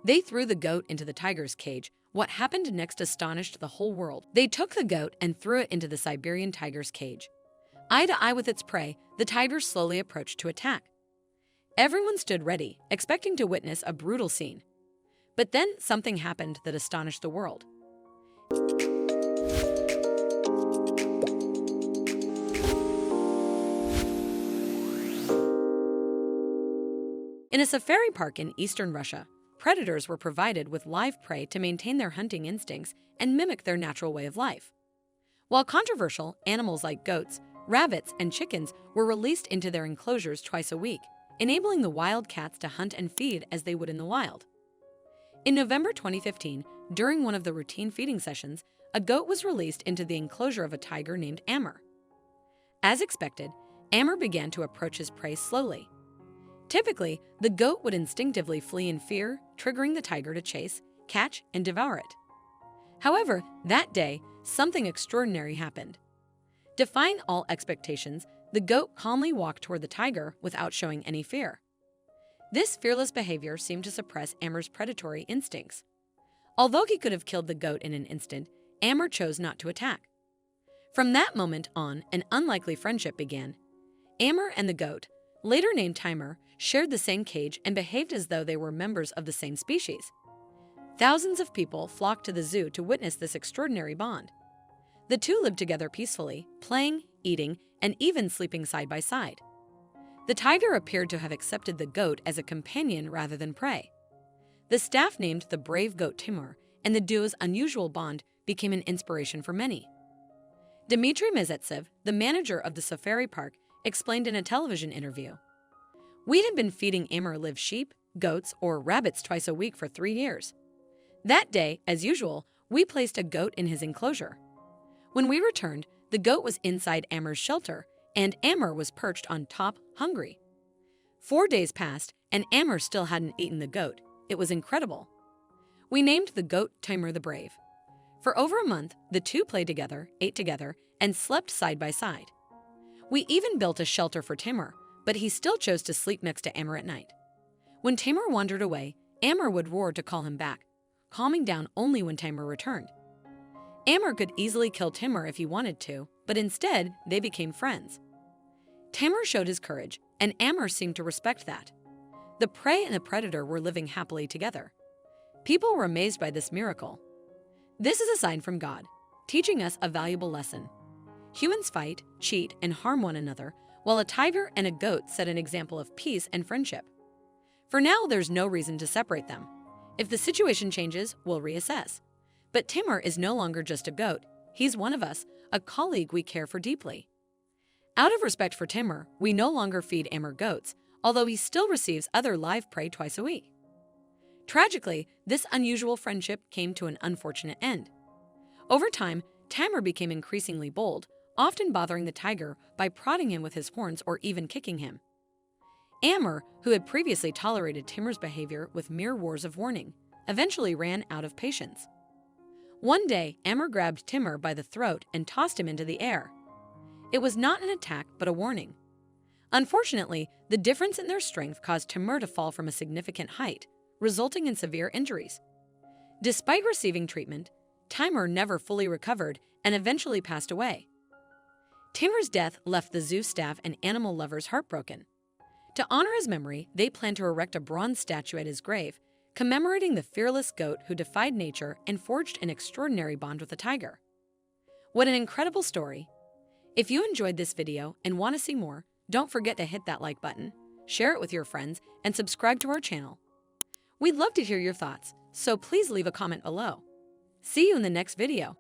They threw the goat into the tiger's cage. What happened next astonished the whole world. They took the goat and threw it into the Siberian tiger's cage. Eye to eye with its prey, the tiger slowly approached to attack. Everyone stood ready, expecting to witness a brutal scene. But then something happened that astonished the world. In a safari park in eastern Russia, predators were provided with live prey to maintain their hunting instincts and mimic their natural way of life. While controversial, animals like goats, rabbits, and chickens were released into their enclosures twice a week, enabling the wild cats to hunt and feed as they would in the wild. In November 2015, during one of the routine feeding sessions, a goat was released into the enclosure of a tiger named Amur. As expected, Amur began to approach his prey slowly. Typically, the goat would instinctively flee in fear, triggering the tiger to chase, catch, and devour it. However, that day, something extraordinary happened. Defying all expectations, the goat calmly walked toward the tiger without showing any fear. This fearless behavior seemed to suppress Amur's predatory instincts. Although he could have killed the goat in an instant, Amur chose not to attack. From that moment on, an unlikely friendship began. Amur and the goat, later named Timur, shared the same cage and behaved as though they were members of the same species. Thousands of people flocked to the zoo to witness this extraordinary bond. The two lived together peacefully, playing, eating, and even sleeping side by side. The tiger appeared to have accepted the goat as a companion rather than prey. The staff named the brave goat Timur, and the duo's unusual bond became an inspiration for many. Dmitry Mezetsev, the manager of the safari park, explained in a television interview, "We had been feeding Amur live sheep, goats, or rabbits twice a week for 3 years. That day, as usual, we placed a goat in his enclosure. When we returned, the goat was inside Amur's shelter, and Amur was perched on top, hungry. 4 days passed, and Amur still hadn't eaten the goat. It was incredible. We named the goat Timur the Brave. For over a month, the two played together, ate together, and slept side by side. We even built a shelter for Timur, but he still chose to sleep next to Amur at night. When Timur wandered away, Amur would roar to call him back, calming down only when Timur returned. Amur could easily kill Timur if he wanted to, but instead, they became friends. Timur showed his courage, and Amur seemed to respect that. The prey and the predator were living happily together. People were amazed by this miracle. This is a sign from God, teaching us a valuable lesson. Humans fight, cheat, and harm one another, while a tiger and a goat set an example of peace and friendship. For now, there's no reason to separate them. If the situation changes, we'll reassess. But Timur is no longer just a goat. He's one of us, a colleague we care for deeply. Out of respect for Timur, we no longer feed Amur goats, although he still receives other live prey twice a week. Tragically, this unusual friendship came to an unfortunate end. Over time, Timur became increasingly bold, often bothering the tiger by prodding him with his horns or even kicking him. Amur, who had previously tolerated Timur's behavior with mere words of warning, eventually ran out of patience. One day, Amur grabbed Timur by the throat and tossed him into the air. It was not an attack, but a warning. Unfortunately, the difference in their strength caused Timur to fall from a significant height, resulting in severe injuries. Despite receiving treatment, Timur never fully recovered and eventually passed away. Timur's death left the zoo staff and animal lovers heartbroken. To honor his memory, they plan to erect a bronze statue at his grave, commemorating the fearless goat who defied nature and forged an extraordinary bond with the tiger. What an incredible story! If you enjoyed this video and want to see more, don't forget to hit that like button, share it with your friends, and subscribe to our channel. We'd love to hear your thoughts, so please leave a comment below. See you in the next video.